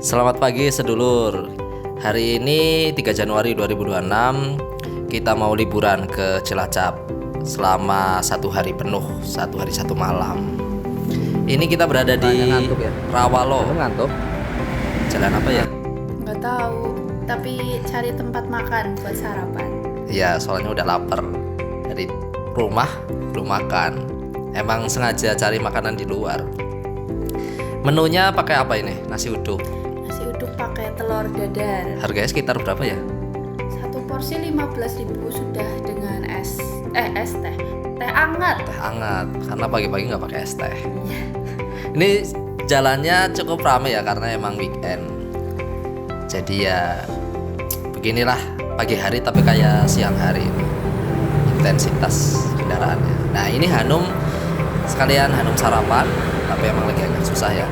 Selamat pagi sedulur. Hari ini 3 Januari 2026 kita mau liburan ke Cilacap selama 1 hari penuh, 1 hari 1 malam. Ini kita berada di ngantuk ya? Rawalo. Kamu ngantuk? Jalan apa ya? Nggak tahu, tapi cari tempat makan buat sarapan. Ya soalnya udah lapar. Dari rumah belum makan. Emang sengaja cari makanan di luar. Menunya pakai apa ini? Nasi uduk. Nasi uduk pakai telur dadar. Harganya sekitar berapa ya? Satu porsi 15.000 sudah dengan es teh. Teh hangat. Teh hangat. Karena pagi-pagi nggak pakai es teh. Ini jalannya cukup ramai ya karena emang weekend. Jadi ya beginilah pagi hari tapi kayak siang hari ini intensitas kendaraannya. Nah ini Hanum sekalian Hanum sarapan tapi emang lagi agak susah ya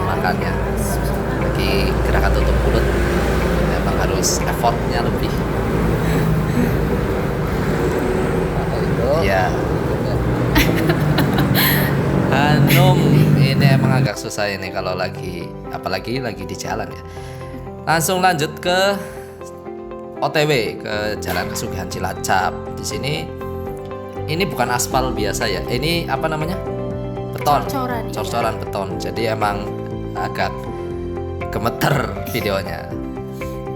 makannya. Lagi gerakan tutup mulut emang harus effortnya lebih. Ya Hanum ini emang agak susah ini kalau lagi apalagi lagi di jalan ya. Langsung lanjut ke OTW ke Jalan Kesugihan Cilacap. Di sini ini bukan aspal biasa ya. Ini apa namanya? Beton. Cor-coran beton. Jadi emang agak gemeter videonya.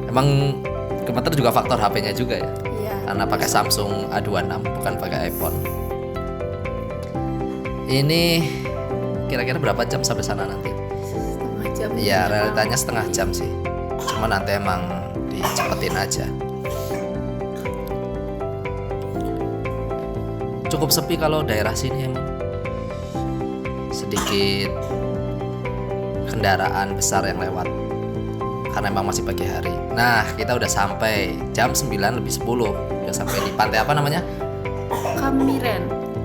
Emang gemeter juga faktor HP-nya juga ya. Iya. Karena pakai Samsung A26 bukan pakai iPhone. Ini kira-kira berapa jam sampai sana nanti? Setengah jam. Iya, realitanya setengah jam sih. Cuma nanti emang dicepetin aja. Cukup sepi kalau daerah sini emang. Sedikit kendaraan besar yang lewat. Karena emang masih pagi hari. Nah, kita udah sampai jam 9:10. Udah sampai di pantai apa namanya?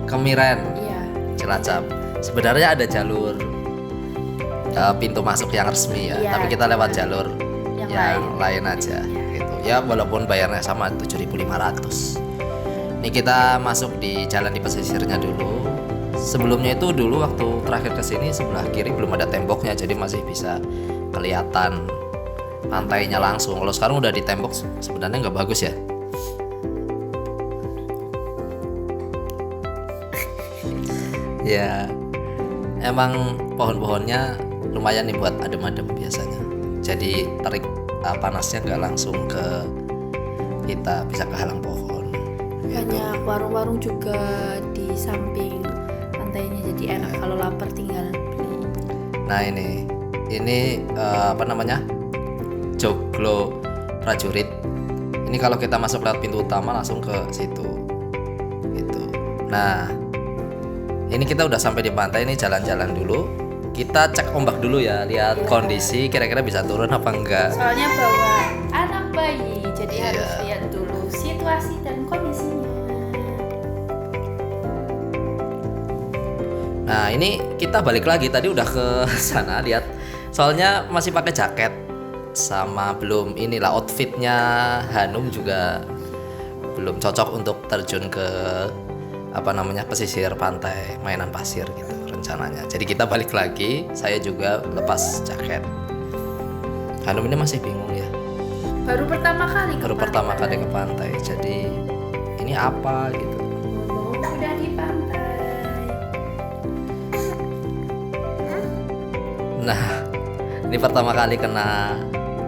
Kemiren, Iya. Cilacap. Sebenarnya ada jalur pintu masuk yang resmi ya, Iya, tapi kita lewat jalur yang lain aja gitu. Ya walaupun bayarnya sama 7.500. Ini kita masuk di jalan di pesisirnya dulu. Sebelumnya itu dulu waktu terakhir kesini sebelah kiri belum ada temboknya, jadi masih bisa kelihatan pantainya langsung. Kalau sekarang udah di tembok sebenarnya nggak bagus ya. Ya emang pohon-pohonnya lumayan nih buat adem-adem biasanya. Jadi terik panasnya nggak langsung ke kita, bisa kehalang pohon. Banyak warung-warung juga di samping pantainya, jadi enak kalau lapar tinggal beli. Nah ini apa namanya, Joglo Prajurit. Ini kalau kita masuk lewat pintu utama langsung ke situ gitu. Nah ini kita udah sampai di pantai, ini jalan-jalan dulu. Kita cek ombak dulu ya, lihat kondisi kira-kira bisa turun apa enggak. Soalnya bawa anak bayi, jadi Iya. harus lihat dulu situasi dan kondisinya. Nah ini kita balik lagi, tadi udah ke sana lihat. Soalnya masih pakai jaket sama belum inilah outfitnya Hanum juga belum cocok untuk terjun ke apa namanya pesisir pantai mainan pasir gitu rencananya. Jadi kita balik lagi, saya juga lepas jaket. Hanum ini masih bingung ya. Baru pertama kali ke Baru pantai. pertama kali ke pantai. Jadi ini apa gitu. Oh, udah di pantai. Nah, ini pertama kali kena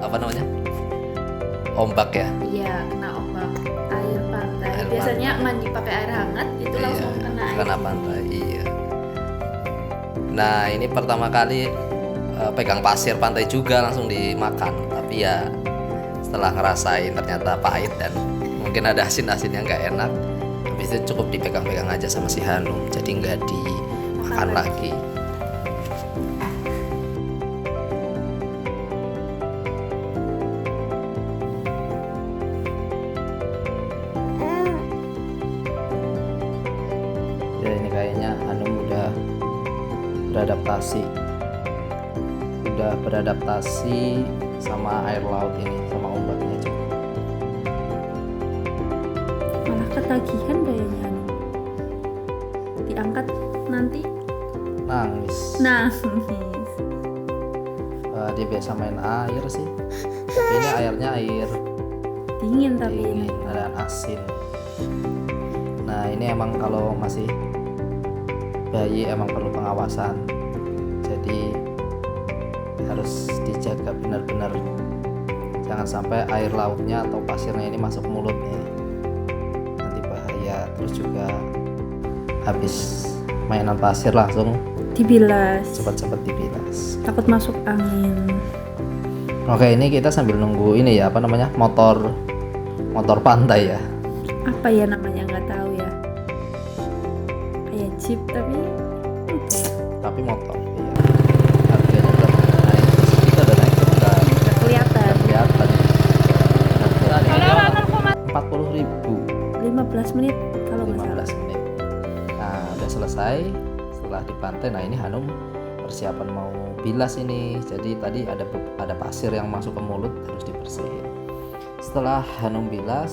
apa namanya? Ombak ya. Iya, kena ombak air pantai. Air Biasanya mandi pakai air hangat itu langsung kena air. Kena pantai, iya. Nah, ini pertama kali pegang pasir pantai juga langsung dimakan. Tapi ya setelah ngerasain ternyata pahit dan mungkin ada asin-asin yang nggak enak. Habis itu cukup dipegang-pegang aja sama si Hanum. Jadi nggak dimakan lagi. Ya ini kayaknya Hanum udah beradaptasi sama air laut ini, sama ombaknya juga. Malah ketagihan kayaknya. Diangkat nanti Nangis. nangis. dia biasa main air sih, tapi ini airnya air Dingin tapi ini. dingin, ada asin. Nah ini emang kalau masih bayi emang perlu pengawasan, jadi harus dijaga benar-benar, jangan sampai air lautnya atau pasirnya ini masuk mulutnya, nanti bahaya. Terus juga habis mainan pasir langsung Dibilas. cepat-cepat dibilas. Takut masuk angin. Oke, ini kita sambil nunggu ini ya, apa namanya, motor pantai ya. Apa ya namanya nggak tahu ya. Kayak jeep tapi Motor iya. Harganya udah naik, kita udah naik cuma nggak kelihatan. kelihatan. Kalau 40.000 15 menit kalau nggak salah. 15 menit. Nah udah selesai. Setelah di pantai, nah ini Hanum persiapan mau bilas ini. Jadi tadi ada pasir yang masuk ke mulut, harus dibersihin. Setelah Hanum bilas,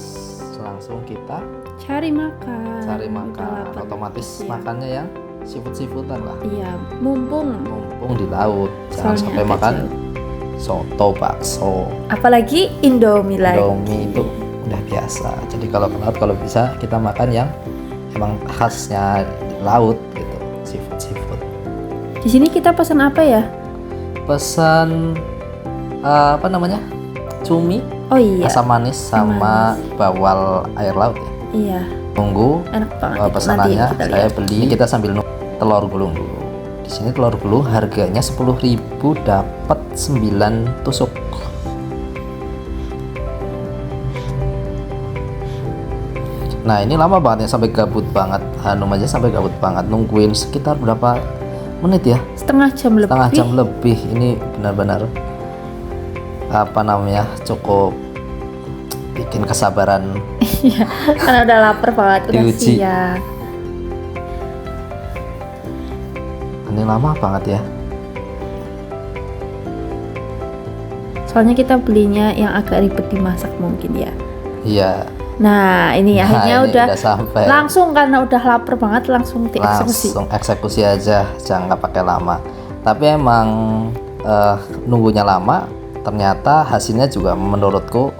langsung kita Cari makan. cari Udah makan. lapar. Otomatis Iya. makannya yang seafood-seafoodan lah, Iya, mumpung mumpung di laut. Jangan Soalnya sampai agak makan jauh. soto, bakso, apalagi Indomie lagi. Indomie itu udah biasa. Jadi kalau ke laut, kalau bisa kita makan yang emang khasnya laut gitu, seafood. Di sini kita pesan apa ya? Pesan apa namanya, cumi, Oh iya. asam manis sama bawal air laut ya. Iya, Tunggu enak banget. itu. pesanannya. Nanti kita Saya lihat. beli, kita sambil nunggu telur gulung dulu. Di sini telur gulung harganya 10.000 dapat 9 tusuk. Nah ini lama banget ya, sampai gabut banget. Hanum aja sampai gabut banget nungguin sekitar berapa menit ya, Setengah jam lebih. setengah jam lebih. Ini benar-benar apa namanya, cukup bikin kesabaran Iya, karena udah lapar banget, udah Diuji. siang. ini lama banget ya. Soalnya kita belinya yang agak ribet dimasak mungkin ya. Iya. Nah, ini Nah, akhirnya ini udah sampai langsung karena udah lapar banget langsung dieksekusi. langsung eksekusi aja, jangan nggak pakai lama. Tapi emang nunggunya lama, ternyata hasilnya juga menurutku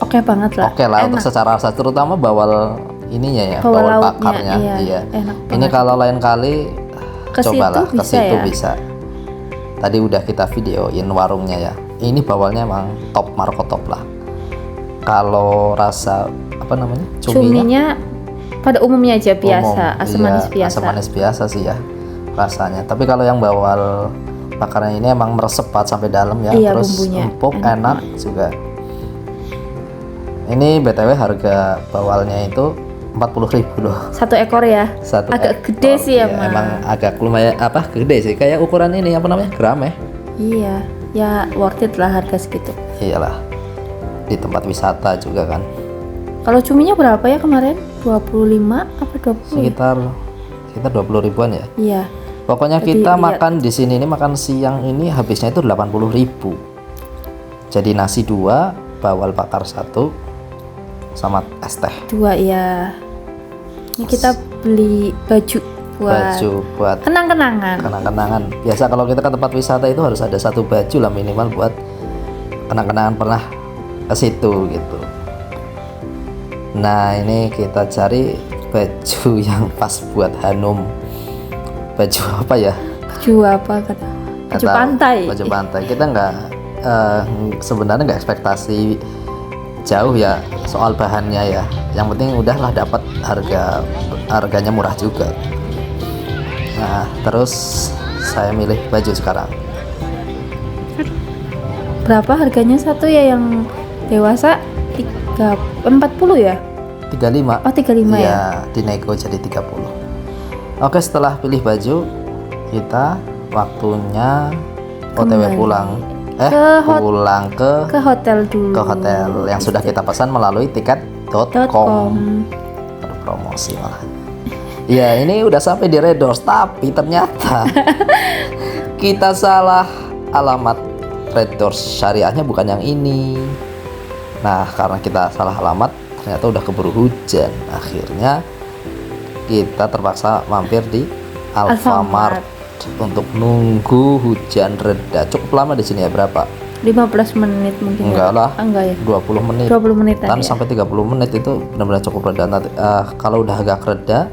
Oke banget lah. oke lah untuk Enak. secara rasa, terutama bawal ininya ya, Bawal bawal lautnya, bakarnya. iya, enak Ini banget. kalau lain kali Ke cobalah situ ke bisa situ ya? bisa. Tadi udah kita videoin warungnya ya. Ini bawalnya emang top marko top lah. Kalau rasa apa namanya, Cuminya pada umumnya aja biasa, umum. asam Iya, manis biasa. asam manis biasa sih ya rasanya. Tapi kalau yang bawal bakarnya ini emang meresep banget sampai dalam ya. Iya, Terus bumbunya empuk, enak enak juga. Ini BTW harga bawalnya itu 40.000 loh. Satu ekor ya. Satu Agak ekor. gede sih ya, Iya, Mas. emang agak lumayan apa, gede sih, kayak ukuran ini apa namanya, gram ya. Iya, ya worth it lah harga segitu. Iyalah, di tempat wisata juga kan. Kalau cuminya berapa ya kemarin? 25 apa 20? Sekitar 20 ribuan ya. Iya. Pokoknya Jadi, kita lihat. makan di sini ini, makan siang ini habisnya itu 80.000. Jadi nasi 2, bawal bakar 1, sama es teh. 2 ya. Ini kita beli baju Buat kenang-kenangan. kenang-kenangan. Biasa kalau kita ke tempat wisata itu harus ada satu baju lah minimal buat kenang-kenangan pernah ke situ gitu. Nah ini kita cari baju yang pas buat Hanum. Baju apa ya? Baju apa kata? Nggak Baju tahu. pantai. Baju pantai. Kita nggak sebenarnya nggak ekspektasi jauh ya soal bahannya ya. Yang penting udahlah dapat harganya murah juga. Nah terus saya milih baju sekarang. Berapa harganya satu ya yang dewasa? 40 ya? 35. Oh 35 ya? Iya, dinego jadi 30. Oke, setelah pilih baju, kita waktunya OTW Kembali. pulang. Pulang Ke hotel dulu. ke hotel yang sudah kita pesan melalui tiket.com. .com. Aduh, promosi malah. Iya, ini udah sampai di Red Doors, tapi ternyata kita salah alamat. Red Doors syariahnya bukan yang ini. Nah, karena kita salah alamat, ternyata udah keburu hujan. Akhirnya kita terpaksa mampir di Alfamart. untuk nunggu hujan reda. Cukup lama di sini ya, berapa? 15 menit mungkin. Enggak ya? lah. Enggak ya. 20 menit. 20 menit Kan tadi ya. sampai 30 menit itu benar-benar cukup reda. Nanti kalau udah agak reda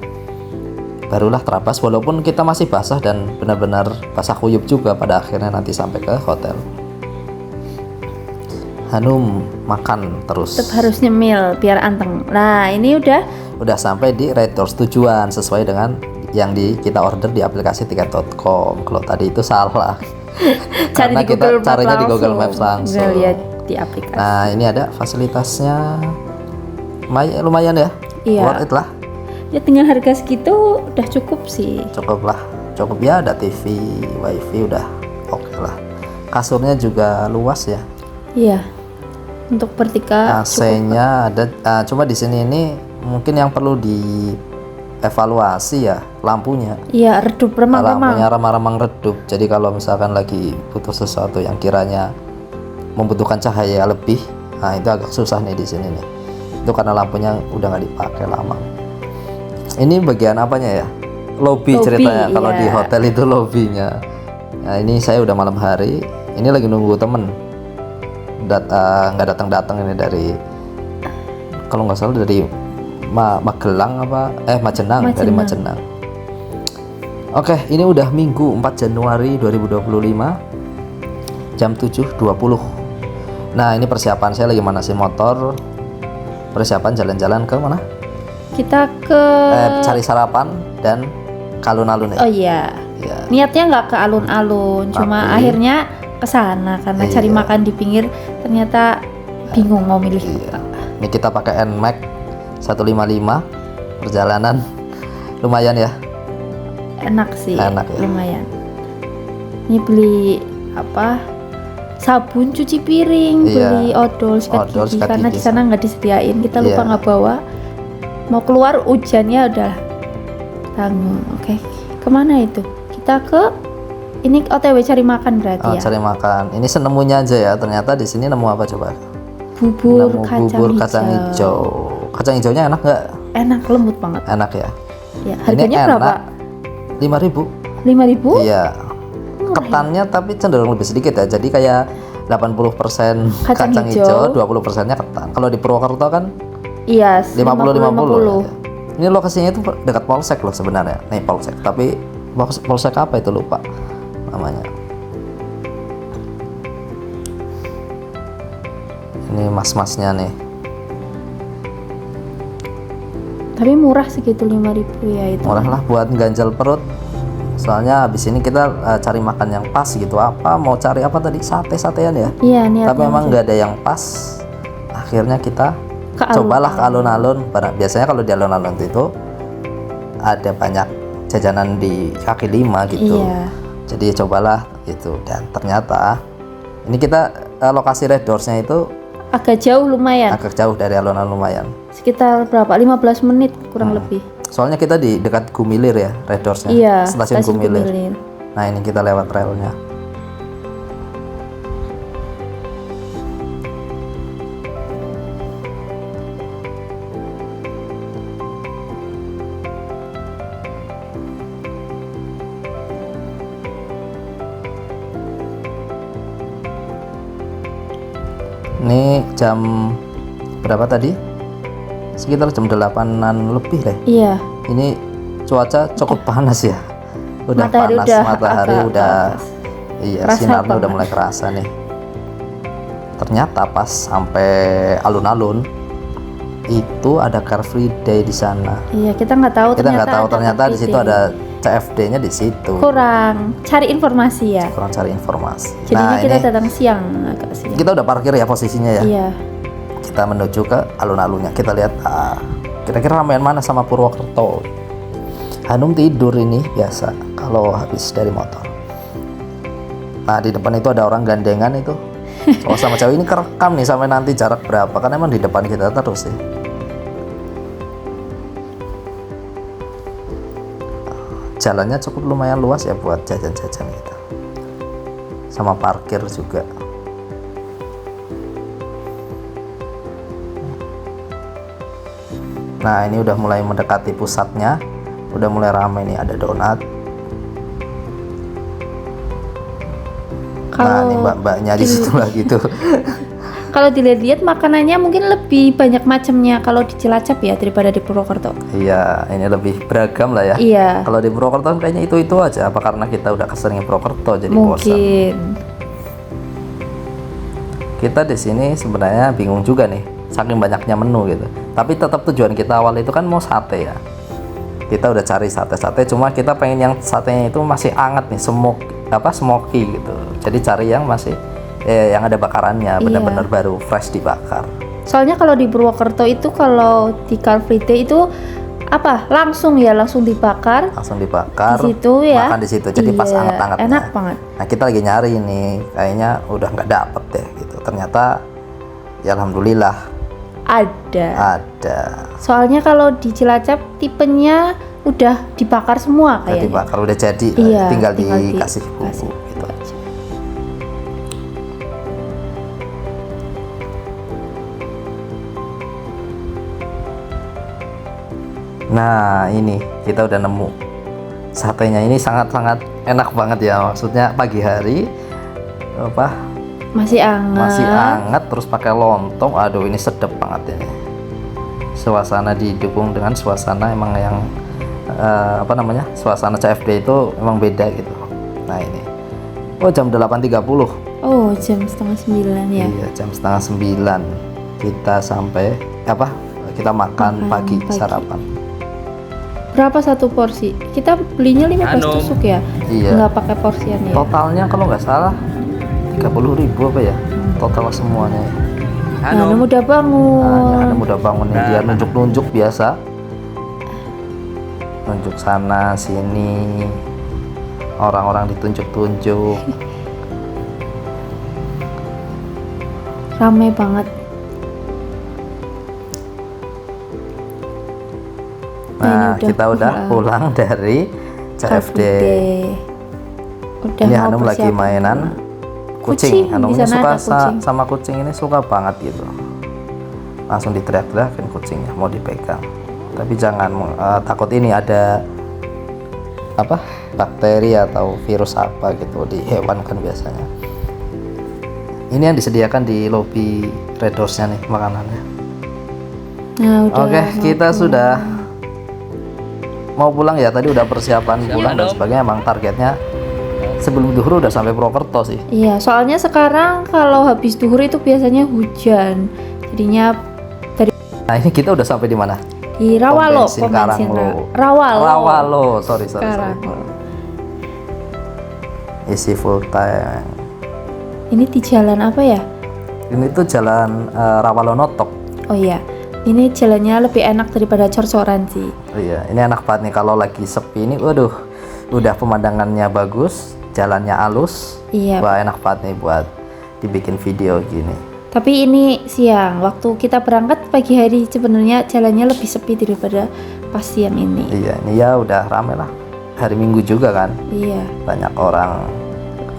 barulah terabas, walaupun kita masih basah dan benar-benar basah kuyup juga pada akhirnya nanti sampai ke hotel. Hanum makan terus. Tetap harus nyemil biar anteng. Nah, ini udah Sampai di Red Doors tujuan sesuai dengan yang kita order di aplikasi tiket.com. Kalau tadi itu salah. cari Karena di kita Google Maps carinya di langsung. Google Maps langsung. Nggak lihat di aplikasi. Nah, ini ada fasilitasnya. Lumayan ya. Iya. Worth it lah. Ya tinggal harga segitu udah cukup sih. Cukup lah. Cukup ya, ada TV, wifi, udah oke lah. Kasurnya juga luas ya. Iya. Untuk bertiga cukup. AC-nya ada. Cuma di sini ini mungkin yang perlu dievaluasi ya lampunya. Iya, redup remang-remang. Lampunya remang-remang redup. Jadi kalau misalkan lagi butuh sesuatu yang kiranya membutuhkan cahaya lebih, nah itu agak susah nih di sini nih. Itu karena lampunya udah nggak dipakai lama. Ini bagian apanya ya? Lobby ceritanya. Kalau iya. di hotel itu lobbynya. Nah ini saya udah malam hari. Ini lagi nunggu temen. Nggak datang ini dari, kalau nggak salah dari Magelang apa Majenang. Dari Majenang. Oke, ini udah Minggu 4 Januari 2025 jam 7.20. Nah ini persiapan saya lagi manasin motor, persiapan jalan-jalan ke mana? Kita ke Cari sarapan dan ke alun-alun ya. Oh iya. Ya. Niatnya nggak ke alun-alun, cuma Tapi- akhirnya ke sana karena Iya. cari makan di pinggir ternyata bingung mau milih apa. Ini kita pakai NMAX 155, perjalanan lumayan ya. Enak sih, Enak ya. lumayan. Ini beli apa? Sabun cuci piring, Iya. beli odol sikat Odol, gigi sikat karena gigi di sana nggak disediain. Kita lupa Iya. nggak bawa. Mau keluar hujannya udah tanggung. Oke, kemana itu? Kita ke ini OTW cari makan berarti ya. Cari makan. Ini senemunya aja ya. Ternyata di sini nemu apa coba? Bubur Nemu kacang bubur hijau. kacang hijau. Kacang hijaunya enak nggak? Enak, lembut banget. Enak ya. Ya, harganya berapa? 5.000. 5.000? Iya. Ketannya tapi cenderung lebih sedikit ya. Jadi kayak 80% Kacang kacang hijau. hijau, 20%-nya ketan. Kalau di Purwokerto kan Iya, 50-50. Ini lokasinya itu dekat Polsek loh sebenarnya. Nih Polsek, tapi Polsek apa itu lupa namanya. Ini mas-masnya nih. Tapi murah segitu 5.000 ya itu. Murah lah buat ganjal perut. Soalnya habis ini kita cari makan yang pas gitu. Apa mau cari apa tadi? Sate-satean ya. Iya, niatnya. Tapi emang nggak ada yang pas. Akhirnya kita Ke cobalah ke alun-alun. Biasanya kalau di alun-alun itu ada banyak jajanan di kaki lima gitu. Iya. Jadi cobalah gitu, dan ternyata ini kita lokasi Red Doors-nya itu Agak jauh lumayan. agak jauh dari alun-alun lumayan. Sekitar berapa? 15 menit kurang lebih. Soalnya kita di dekat Gumilir ya, Red Doors-nya. Iya, Stasiun Gumilir. Gumilir. Nah, ini kita lewat relnya. Ini jam berapa tadi? Sekitar jam 8-an lebih deh. Iya. Ini cuaca cukup panas ya. Udah Matahari panas, udah matahari agak udah panas. iya, Kerasa sinarnya udah banget. mulai kerasa nih. Ternyata pas sampai alun-alun itu ada Car Free Day di sana. Iya, kita nggak tahu. Kita nggak tahu ada ternyata di situ Car Free Day. ada CFD-nya di situ. Kurang cari informasi ya. Kurang cari informasi. Jadinya Nah, kita ini datang siang, agak siang. kita udah parkir ya posisinya ya. Iya. Kita menuju ke alun-alunnya. Kita lihat kira-kira ramean mana sama Purwokerto. Hanum tidur ini biasa kalau habis dari motor. Nah, di depan itu ada orang gandengan itu. Cowok sama cewek ini kerekam nih sampai nanti jarak berapa, kan emang di depan kita terus sih. Jalannya cukup lumayan luas ya buat jajan-jajan kita. Sama parkir juga. Nah, ini udah mulai mendekati pusatnya. Udah mulai ramai nih, ada donat. Nah, ini mbak-mbaknya di situ lagi tuh. Kalau dilihat-lihat makanannya mungkin lebih banyak macamnya kalau di Cilacap ya daripada di Purwokerto. Iya, ini lebih beragam lah ya. Iya. Kalau di Purwokerto kayaknya itu aja. Apa karena kita udah keseringan Purwokerto jadi bosan? Mungkin. Kita di sini sebenarnya bingung juga nih, saking banyaknya menu gitu. Tapi tetap tujuan kita awal itu kan mau sate ya. Kita udah cari sate-sate, cuma kita pengen yang satenya itu masih hangat nih, smoky gitu. Jadi cari yang masih yang ada bakarannya, benar-benar baru fresh dibakar. Soalnya kalau di Purwokerto itu kalau di Car Free Day itu langsung dibakar. Langsung dibakar. Di situ ya. Makan di situ. Jadi pas hangat-hangatnya. Enak banget. Nah, kita lagi nyari nih, kayaknya udah nggak dapet deh gitu. Ternyata ya alhamdulillah ada. Soalnya kalau di Cilacap tipenya udah dibakar semua kayaknya. Udah dibakar, udah jadi. Iya, tinggal dikasih bumbu gitu. Nah, ini kita udah nemu satenya. Ini sangat-sangat enak banget ya. Maksudnya pagi hari masih hangat terus pakai lontong. Aduh, ini sedap banget ini. Suasana didukung dengan suasana emang yang suasana CFD itu emang beda gitu. Nah, ini jam 8.30. Jam setengah 9 ya. Iya, jam setengah 9 kita sampai kita makan pagi sarapan. Berapa satu porsi? Kita belinya 15 tusuk ya? Iya. Nggak pakai porsian ya? Totalnya kalau nggak salah 30.000 apa ya? Total semuanya ya. Hanum udah bangun. Hanum udah bangun nih. Dia nunjuk-nunjuk biasa. Nunjuk sana sini. Orang-orang ditunjuk-tunjuk. Ramai banget. Nah, kita udah pulang dari CFD. Ini Hanum lagi mainan kucing. Hanum ini suka sama kucing, ini suka banget gitu. Langsung diteriak-teriakin kucingnya mau dipegang. Tapi jangan takut ini ada bakteri atau virus apa gitu di hewan kan biasanya. Ini yang disediakan di lobi Red Doors-nya nih makanannya. Nah, Oke, kita sudah mau pulang ya. Tadi udah persiapan pulang dan sebagainya. Emang targetnya sebelum duhur udah sampai Purwokerto sih. Iya, soalnya sekarang kalau habis duhur itu biasanya hujan. Jadinya Nah, ini kita udah sampai di mana? Di Rawalo, Rawalo. Sorry. Isi full tank. Ini di jalan apa ya? Ini tuh jalan Rawalo Notok. Oh iya. Ini jalannya lebih enak daripada cor-coran sih. Iya, ini enak banget nih kalau lagi sepi ini. Waduh, udah pemandangannya bagus, jalannya halus. Iya. Wah, enak banget nih buat dibikin video gini. Tapi ini siang, waktu kita berangkat pagi hari sebenarnya jalannya lebih sepi daripada pas siang ini. Iya, ini ya udah rame lah. Hari Minggu juga kan. Iya. Banyak orang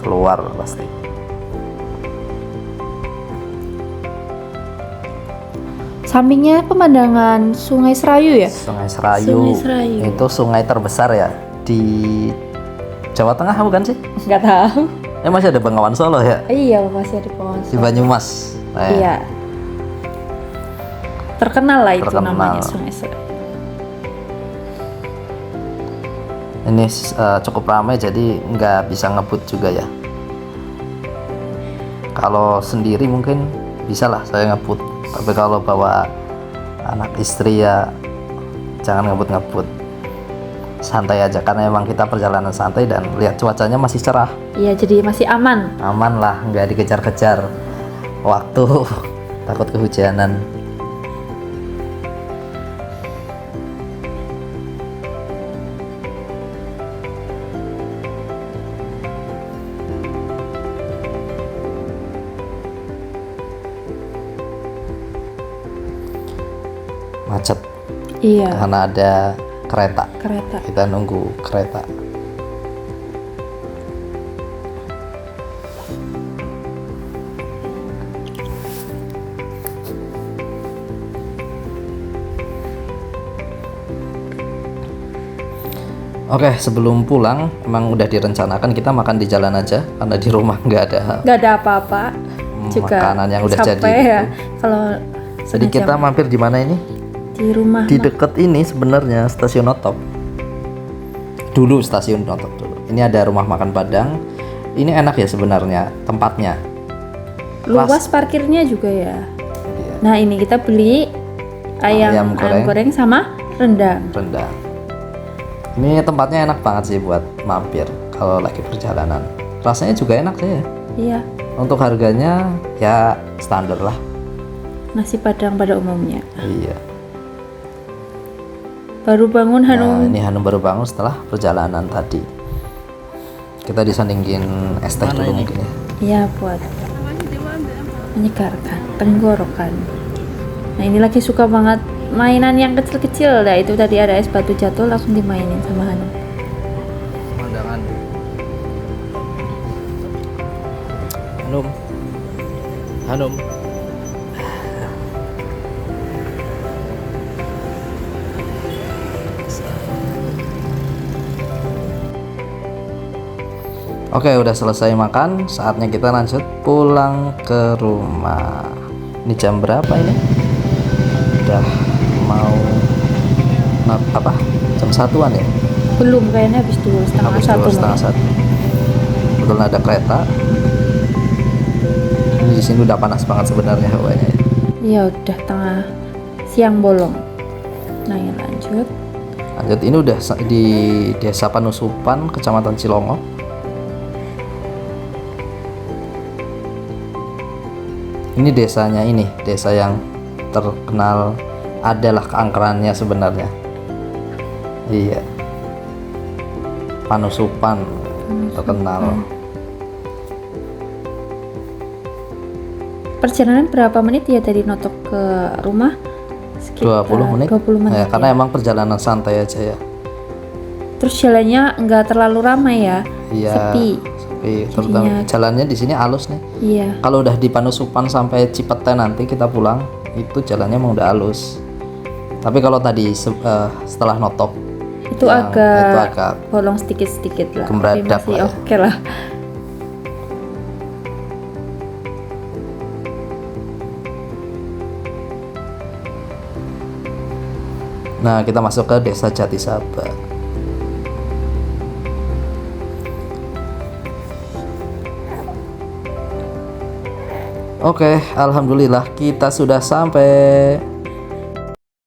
keluar pasti. Sampingnya pemandangan Sungai Serayu ya? Sungai Serayu. Itu sungai terbesar ya di Jawa Tengah bukan sih? Nggak tahu. Masih ada Bengawan Solo ya? Iya, masih ada Bengawan Solo. Di Banyumas. Iya. Terkenal lah itu namanya Sungai Serayu. Ini cukup ramai jadi nggak bisa ngebut juga ya. Kalau sendiri mungkin bisa lah saya ngebut. Tapi kalau bawa anak istri ya jangan ngebut-ngebut. Santai aja karena emang kita perjalanan santai dan lihat cuacanya masih cerah. Iya, jadi masih aman. Aman lah, nggak dikejar-kejar waktu. Takut kehujanan. Macet. Iya. Karena ada kereta. Kita nunggu kereta. Oke, sebelum pulang emang udah direncanakan kita makan di jalan aja karena di rumah nggak ada Nggak ada apa-apa. Juga makanan yang udah capek jadi ya. gitu. Kalau Jadi kita mampir di mana ini? di rumah Di deket ini sebenarnya stasiun Notop. Dulu stasiun Notop dulu. Ini ada rumah makan Padang. Ini enak ya sebenarnya tempatnya. luas parkirnya juga ya. Iya, Nah ini kita beli ayam goreng sama rendang. rendang. Ini tempatnya enak banget sih buat mampir kalau lagi perjalanan. Rasanya juga enak sih ya. Iya, Untuk harganya ya standar lah. nasi Padang pada umumnya. Iya. Baru bangun Nah, Hanum. ini Hanum baru bangun setelah perjalanan tadi. Kita disandingin es teh dulu mungkin ya. Iya buat menyegarkan tenggorokan. Nah ini lagi suka banget mainan yang kecil-kecil. Nah itu tadi ada es batu jatuh langsung dimainin sama Hanum. Pemandangan. Hanum. Hanum. Oke, udah selesai makan, saatnya kita lanjut pulang ke rumah. Ini jam berapa ini? Udah mau apa? Jam 1-an ya? Belum, kayaknya habis dulu setengah Habis satu. dulu setengah mungkin. satu. Kebetulan ada kereta. Ini di sini udah panas banget sebenarnya hawanya. Iya udah tengah siang bolong. Nah ya lanjut. Lanjut, ini udah di Desa Panusupan, Kecamatan Cilongok. Ini desanya, ini desa yang terkenal, adalah keangkerannya sebenarnya. Iya, Panusupan terkenal. Perjalanan berapa menit ya dari Notok ke rumah? 20 menit. 20 menit. Ya, karena emang perjalanan santai aja ya. Terus jalannya nggak terlalu ramai ya. Iya. Sepi. Terutama Jadinya- jalannya di sini halus nih. Iya. Kalau udah di Panusupan sampai Cipete nanti kita pulang, itu jalannya emang udah halus. Tapi kalau tadi setelah Notok Itu yang itu agak agak bolong sedikit-sedikit lah. Gembradak Tapi masih lah ya. oke lah. Nah, kita masuk ke Desa Jatisaba. Oke, alhamdulillah kita sudah sampai.